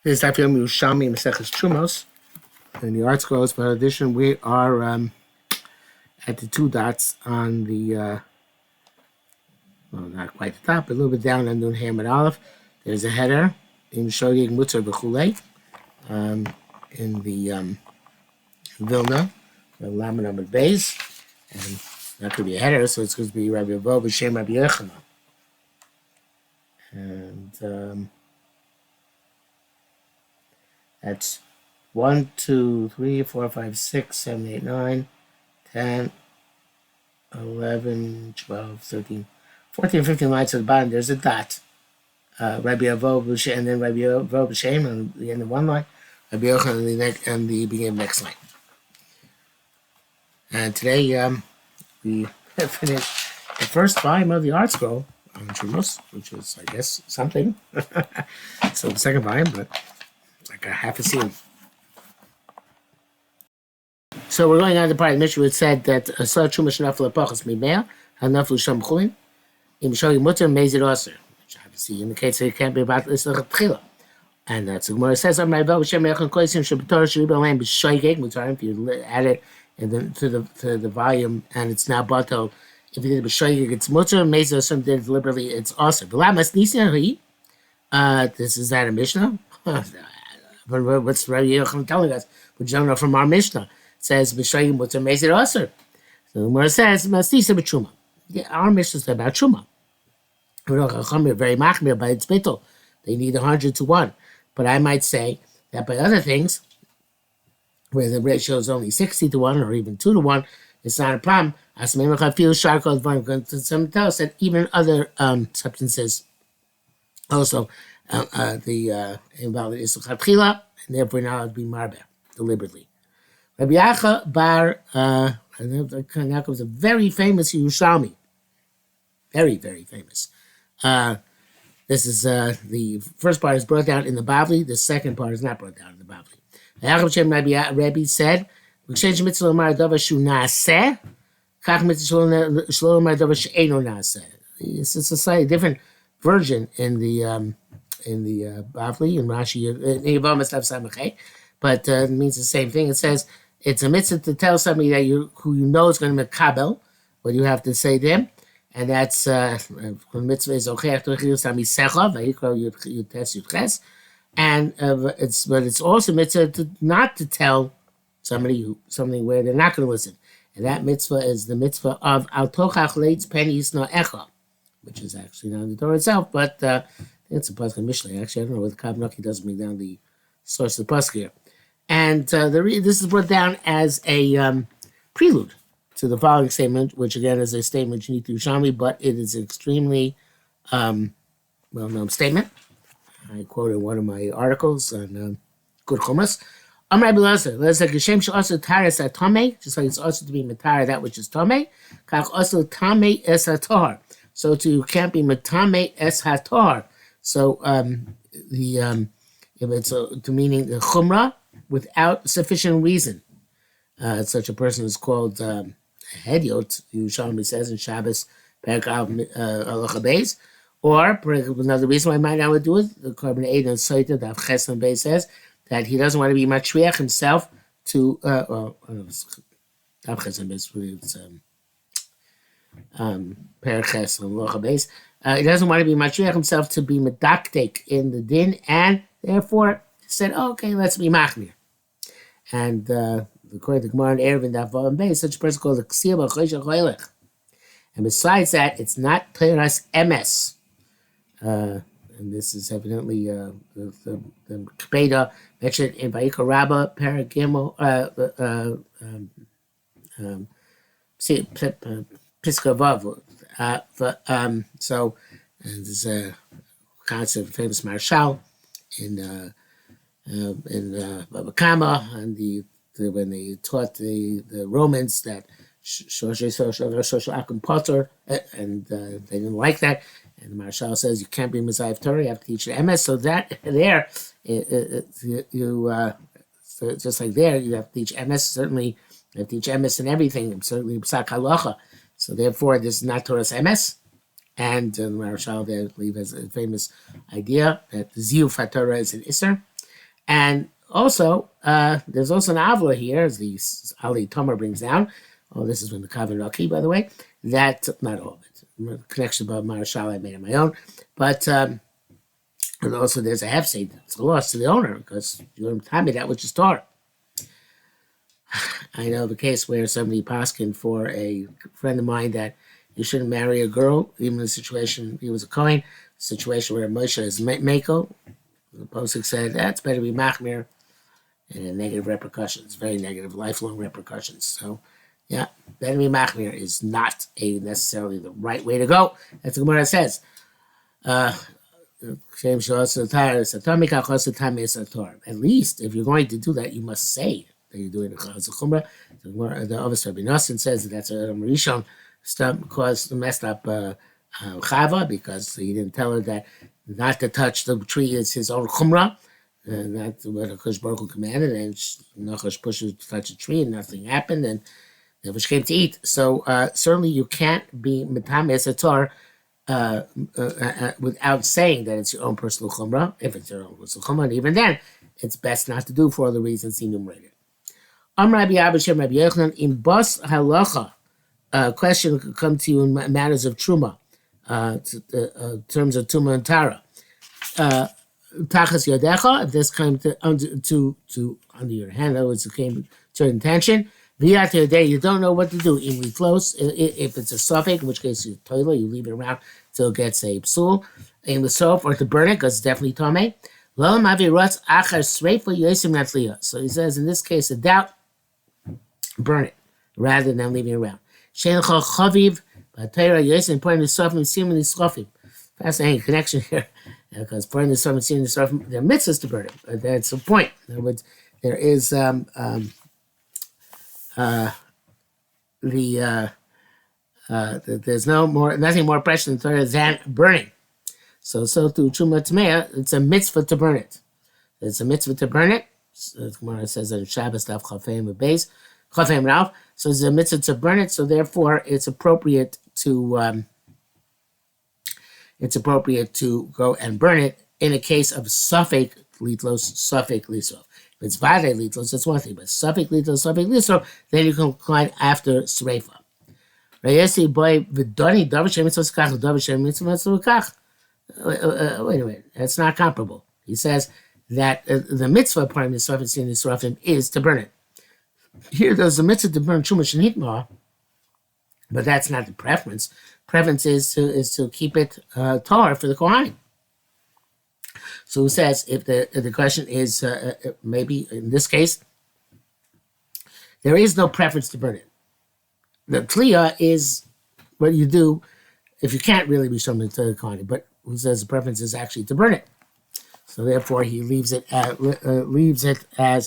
This is Daf Yerushalmi Terumos. In the art scrolls for edition, we are at the two dots on the, well, not quite the top, but a little bit down on Nun Hamid Aleph. There's a header in Shogig Mutzer B'chulei in the Vilna, the Lamed Amud Beis, and that could be a header, so it's going to be Rabbi Avo B'Shem Rabbi Yochanan. And that's 1, 2, 3, 4, 5, 6, 7, 8, 9, 10, 11, 12, 13, 14, 15 lines at the bottom. There's a dot. Rabbi Avo B'Shem, and then Rabbi Avo B'Shem on the end of one line, Rabbi Yochanan on the beginning of the next line. And today we finished the first volume of the art scroll on Terumos, which is, I guess, something. So the second volume, but it's like a half a scene. So we're going on to the part of the Mishnah which said that a Asar Truma Shenafel Apachas Mimea Hanaflu Sham Chulin Im Shogig Mutter Mezid Aser, which obviously indicates that it can't be about this Tchila. And that's what Gemara says. Amar Vel B'Shem Mechan Koisim Shebetor Sheriba Leim B'Shogig Mutter. If you add it and then to the volume and it's now batel, if you did B'Shogig it's Mutter. Mezid Aser did deliberately it's Aser. V'Lamas Nisan Hi. This is that a Mishnah. What's Rabbi Yochanan telling us? We don't know from our Mishnah. It says B'Shogig Mutter Mezid Aser. So the Gemara says Masnisa B'Truma. Our Mishnah is about Truma. We're very machmir by its bittul. They need 100 to 1. But I might say that by other things, where the ratio is only 60 to 1 or even 2 to 1, it's not a problem. Some tell us that even other substances also the invalid is chatchila, and therefore now it'd be marbe deliberately. Rabbi Yacha bar now comes a very famous Yerushalmi, very very famous. This is the first part is brought down in the Bavli. The second part is not brought down in the Bavli. Rabbi said, it's a slightly different version in the Bavli and Rashi, but it means the same thing. It says it's a mitzvah to tell somebody that who you know is going to makabel what you have to say to him. And that's mitzvah is ocheach tochius amisecha vayikra yutes yutes, and it's also mitzvah not to tell somebody something where they're not going to listen, and that mitzvah is the mitzvah of al tochach leitz penis no echa, which is actually not in the Torah itself, but I think it's a pasuk in Mishlei. Actually, I don't know whether Kabnaki doesn't bring down the source of the pasuk here, and this is brought down as a prelude to the following statement, which again is a statement unique to Yerushalmi, but it is an extremely well-known statement. I quoted one of my articles on Good Chumas. Amar B'Lazar, just like it's also to be matar that which is tamei, kach also tamei es hatar. So you can't be matame es hatar. So if it's to meaning the chumrah without sufficient reason, such a person is called Hediot, Yerushalmi says in Shabbos, Perek Halacha Beis, or another reason why I might not do it, the Korban Eid and Soita, the Ches and Beis says that he doesn't want to be Matriach himself to, Ches and Beis, it's Perek Ches and Halacha Beis. He doesn't want to be Matriach himself to be Medaktek in the din, and therefore said, okay, let's be Machmir. And according to Gemara and Erev in that Vavam Beis, such a person called a Ksiyah B'Choshech Hoylech. And besides that, it's not Teras Emes. And this is evidently the Kpeda mentioned in Vayikra Rabbah, Perek Gimel, Piska Vav. So, and there's a concept of famous Marshal in Baba Kama, and when they taught the Romans that Akum Potter, and they didn't like that, and the Marshal says you can't be Messiah of Torah, you have to teach the MS. So that there, so just like there, you have to teach MS. Certainly, you have to teach MS and everything. Certainly, Psak Halacha. So therefore, this is not Torah's MS. And the Marshal there, I believe, has a famous idea that the Ziyuf HaTorah is an Isser. And also, there's also an avla here, as the Ali Tomer brings down. Oh, this is when the Kavan Raki, by the way. That, not all of it. Connection about Marashal I made on my own. But and also there's a hefseid. It's a loss to the owner because you tell me that which is Torah. I know the case where somebody paskin for a friend of mine that you shouldn't marry a girl, even in a situation, he was a Kohen, situation where Moshe is Mako. The Posuk said, that's better to be Machmir, and negative repercussions, very negative, lifelong repercussions. So, yeah, better to be Machmir is not necessarily the right way to go. That's what Gemara says. At least, if you're going to do that, you must say that you're doing the Chaz Chumrah. The Ovis Rabbi Nosson says that that's a Rishon messed up Chava because he didn't tell her that not to touch the tree is his own Chumrah. That's what Akash Baruch Hu commanded, and Nachash pushed her to touch a tree, and nothing happened, and never came to eat. So certainly you can't be Metames Ator without saying that it's your own personal Chumrah. If it's your own personal Chumrah, and even then, it's best not to do for all the reasons enumerated. Rabbi Abba Rabbi Yochanan in Bas Halacha. Question could come to you in matters of Truma, terms of Tuma and Tara. Tachas Yodecha, if this came to under your hand, in other words, it came to your intention. V'yat Yodei, you don't know what to do. In Liflos, if it's a suffix, in which case you toilet, you leave it around till it gets a psul. In the soap, or to burn it, because it's definitely Tomei. So he says, in this case, a doubt, burn it rather than leaving it around. Chaviv, pointing to Sofim, seemingly Sofim. Fascinating connection here, because pointing to Sofim, seemingly Sofim, there are mitzvahs to burn it. But that's the point. In other words, there is there's nothing more precious in Torah than burning. So through Truma Tmeya, it's a mitzvah to burn it. It's a mitzvah to burn it. The Gemara says on Shabbos, Daf Chafayim Beis, Chafayim Rav. So it's a mitzvah to burn it. So therefore, it's appropriate to go and burn it in a case of suffix litlos, suffix lisov. If it's vade litlos, that's one thing. But suffix litlos, suffix lisov, then you can incline after sreifa. Rayesi boy v'doni davar shem mitzvah skach davar shem mitzvah kach. Wait a minute, that's not comparable. He says that the mitzvah part of the Sofim in Sofim is to burn it. Here there's a mitzvah to burn Chumash and Hitma, but that's not the preference. Preference is to keep it tar for the Kohanim. So he says if the question is maybe in this case there is no preference to burn it. The kliya is what you do if you can't really be something to the Kohanim, but who says the preference is actually to burn it. So therefore, he leaves it as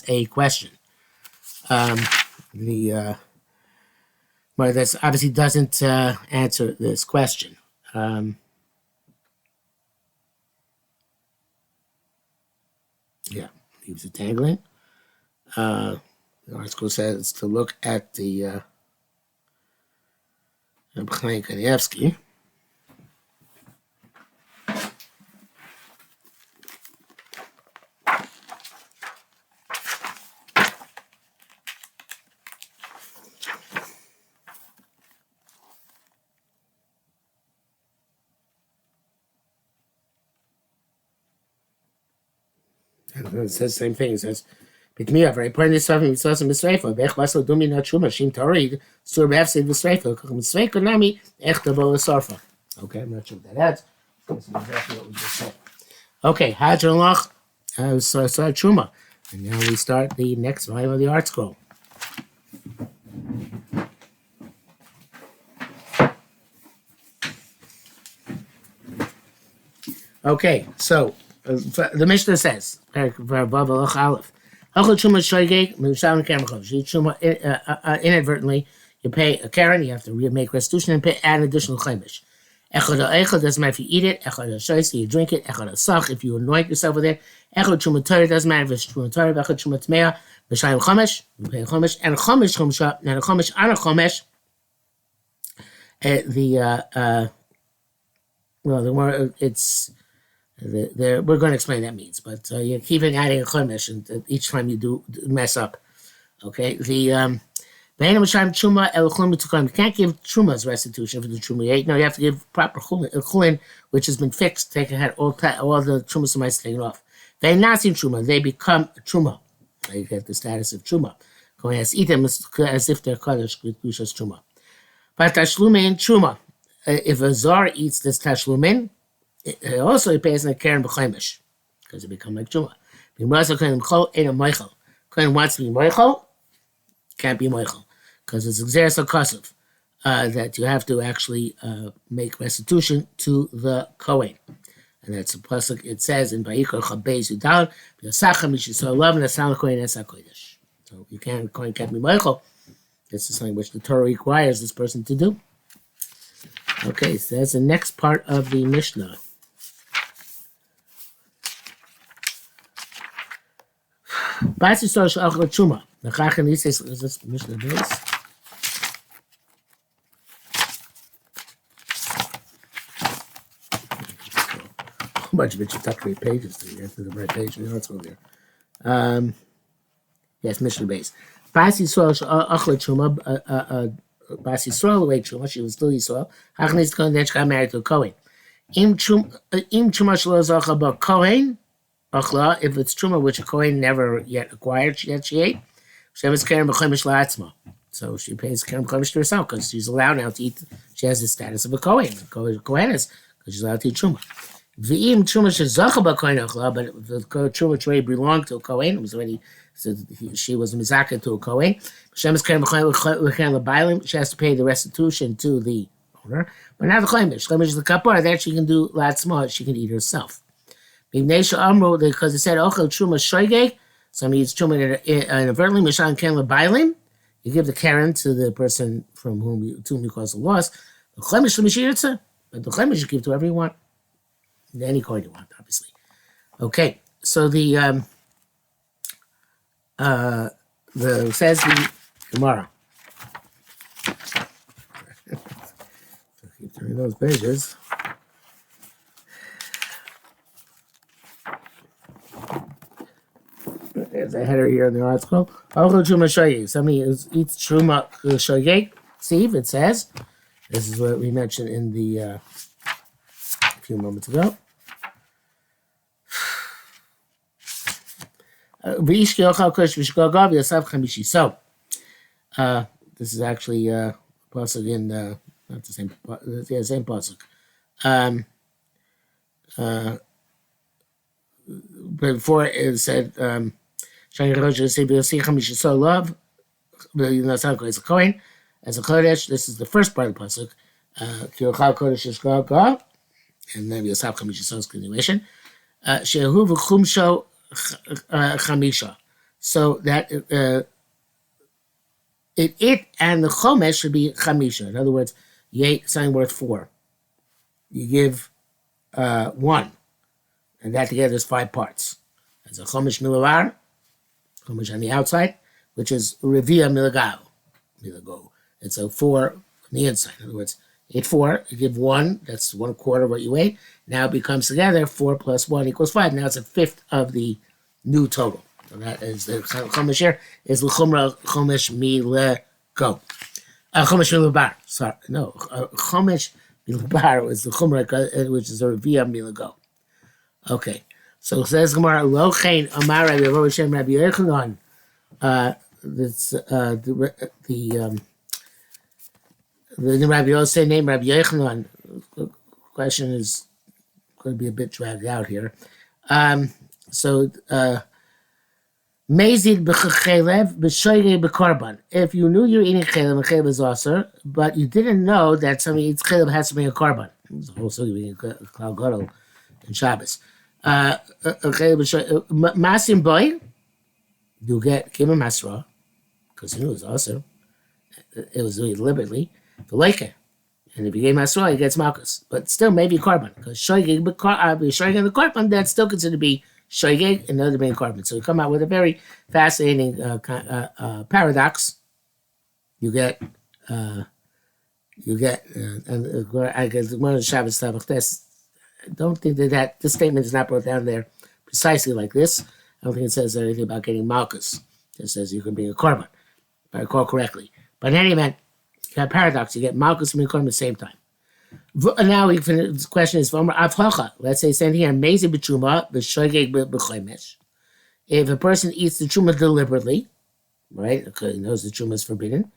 a question. But this obviously doesn't answer this question. Leaves it dangling. The article says to look at the B'chaim Kanievsky. It says the same thing. It says, "Bitmiya, very important stuff in Mitzvah Misreifa. Bech Basel Dumi Not Shuma Shim Tarid Sur Befsid Misreifa. Misreifa Nami Echta Bola Sarfa." Okay, I'm not sure what that adds. That's exactly what we just said. Okay, Hadron Lach Sar Truma, and now we start the next volume of the Art Scroll. Okay, so. The Mishnah says, inadvertently, you pay a Karen, you have to make restitution and add an additional chaimish. Doesn't matter if you eat it, you drink it, if you anoint yourself with it, doesn't matter if it's chumatari, you pay a chomish, and a chomish and a chomish on a chomish, it's We're going to explain what that means, but you're keeping adding a chumash, and each time you do mess up. Okay, you can't give truma as restitution for the truma you ate. No, you have to give proper chulin, which has been fixed. Taken had all the trumas mice taken off. They not seen truma; they become truma. They get the status of truma. Going as eat them as if they're kaddish with truma. But tashlumin truma. If a czar eats this tashlumin, it also pays in a keren b'chaimish because it become like truma. Kohen wants to be moichel, can't be moichel because it's exeris hakasuv that you have to actually make restitution to the Kohen. And that's a pasuk. It says in Vayikra Chabez Yudal, "V'yasachem Yisrael love and Asal Kohen Es HaKodesh." So you can't Kohen can't be moichel. This is something which the Torah requires this person to do. Okay, so that's the next part of the Mishnah. Basi Sorosh Achla Truma. The Chachan says, is this Mishnah base? A bunch of introductory pages to get to the right page. Let's go there. Yes, Mishnah base. Basi Sorosh Achla Truma. Basi Yisrael away Truma. She was still Yisrael. Chachan is going to got married to a Kohen. Im Truma Shelo Zacha Ba Kohen. If it's truma which a Kohen never yet acquired, yet she ate, she has keren b'chaimish la'atzma. So she pays keren b'chaimish to herself because she's allowed now to eat. She has the status of a Kohen. Kohenes because she's allowed to eat truma. V'im truma shezacha b'kohen achla, but if the truma which already belonged to a Kohen, it was already she was mizaka to a Kohen. She has keren b'chaimish. She has to pay the restitution to the owner, but not the chaimish. Chaimish is the kapara that she can do la'atzma. She can eat herself. Because it said ochel truma shoygeg, so means truma inadvertently mishan ken lebailim. You give the keren to the person to whom you caused the loss. The chemish l'mishirtza, but the chemish you give to whoever you want, any coin you want, obviously. Okay, so the says the Gemara. Keep turning those pages. There's a header here in the article. Somebody eats truma shoyeg. See, it says. This is what we mentioned in the a few moments ago. So, this is actually pasuk in not the same, yeah, same pasuk. Before it said. Love, as a Kohen, as a Kodesh. This is the first part of the pasuk. And then Yosaf Chamishiso's continuation. Shehu v'chumsho chamisha. So that it and the chomesh should be chamisha. In other words, you ate something worth 4. You give 1, and that together is 5 parts. As a chomesh milavar. Chumash on the outside, which is revia milago. It's a 4 on the inside. In other words, you ate 4, you give 1, that's 1/4 of what you ate. Now it becomes together 4 plus 1 equals 5. Now it's a 1/5 of the new total. So that is the chumash here is l'chumra chumash milego. Chumash milabar. Sorry, no, chumash milabar is the chumra which is a revia milago. Okay. So it says Gemara, Lochein Amar Rabbi Roshem Rabbi Yochanan. The Rabbi Yosef name Rabbi Yochanan. The question is going to be a bit dragged out here. Mezid b'chelev b'shoyge b'korban. If you knew you were eating chelev and chelev is aser, but you didn't know that somebody eats chelev has to bring a korban. There's a whole story being Klal Gadol in Shabbos. Masim boy, you give him masra because he knew it was awesome. It was doing deliberately. The leiker, and if you gave masra, he gets malchus, but still maybe carbon because shoygig the carbon that's still considered to be shoygig and another being carbon. So you come out with a very fascinating paradox. You get and I guess one of the Shabbos Tabach don't think that this statement is not brought down there precisely like this. I don't think it says anything about getting malchus. It says you can bring a korban, if I recall correctly. But in any event, you have paradox. You get malchus and korban at the same time. Now the question is, let's say same here, amazing b'truma, b'shogeg b'chomesh. If a person eats the truma deliberately, right, because he knows the truma is forbidden,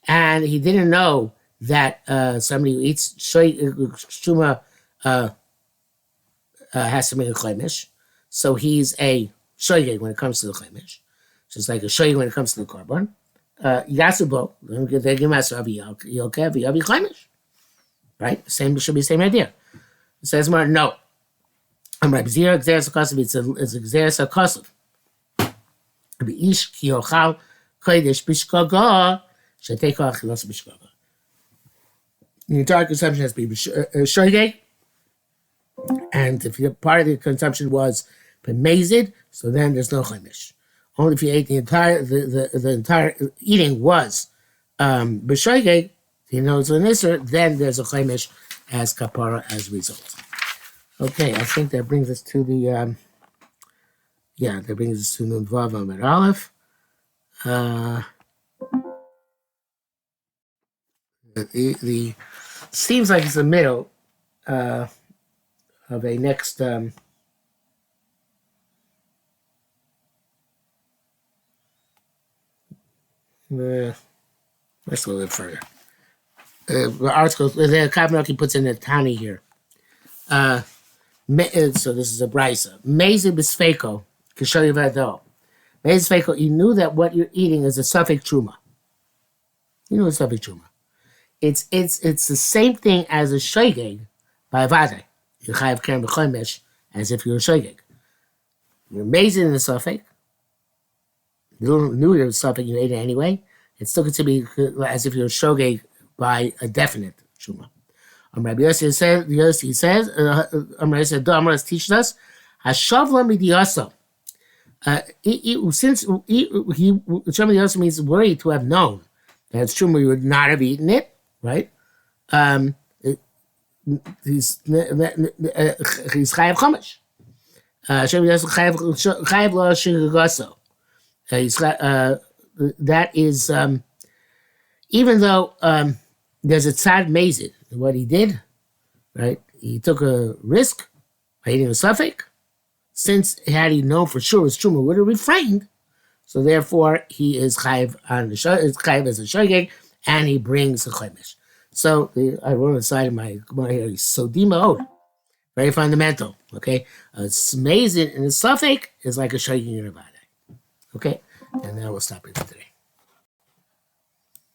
and he didn't know that somebody who eats truma has to make a chomesh, so he's a shogeg when it comes to the chomesh, just like a shogeg when it comes to the korban. Yasubo, they give us avi chomesh. Right? Same should be the same idea. It says more, no. I'm right. Zero exeris akosov, it's exeris akosov. Ish ki yochal kodesh bishkoga sheteko achilos bishkoga. The entire consumption has to be shogeg, and if part of the consumption was b'mezid, so then there's no chomesh. Only if you ate the entire eating was b'shogeg, he knows an Isser, then there's a Chaimish as Kapara as a result. Okay, I think that brings us to the, that brings us to Nun Vav Amud Aleph. The seems like it's the middle of a next, let's go a little further. The article, the Kabbalah puts in the Tani here. So this is a brisa. Mezi b'sfeiko kishoy v'ado. Mezi b'sfeiko. You knew that what you're eating is a suffix truma. You know a suffix truma. It's the same thing as a shogeg by vade. You chayav keren b'chomesh as if you're a shogeg. You're mezi in the suffix. You knew it was a suffix. You ate it anyway. It's still considered as if you're a shogeg by a definite truma. Rabbi Yossi says, Rabbi Yossi teaches us, Hashavla midiyaso. Since Hashavla midiyaso means worried to have known that it's truma, you would not have eaten it, right? He's chayav chomesh. Hashavla midiyaso chayav lo shigagaso. That is, even though there's a tzad mezid, what he did, right? He took a risk by eating a suffix. Since had he known for sure his truma would have refrained, so therefore he is chayiv on the chayiv as a shogeg, and he brings a chomesh. So I wrote on the side of my Gemara here, sodima od, very fundamental. Okay, a mezid in a suffix is like a shogeg in a vade. Okay, and now we'll stop it for today.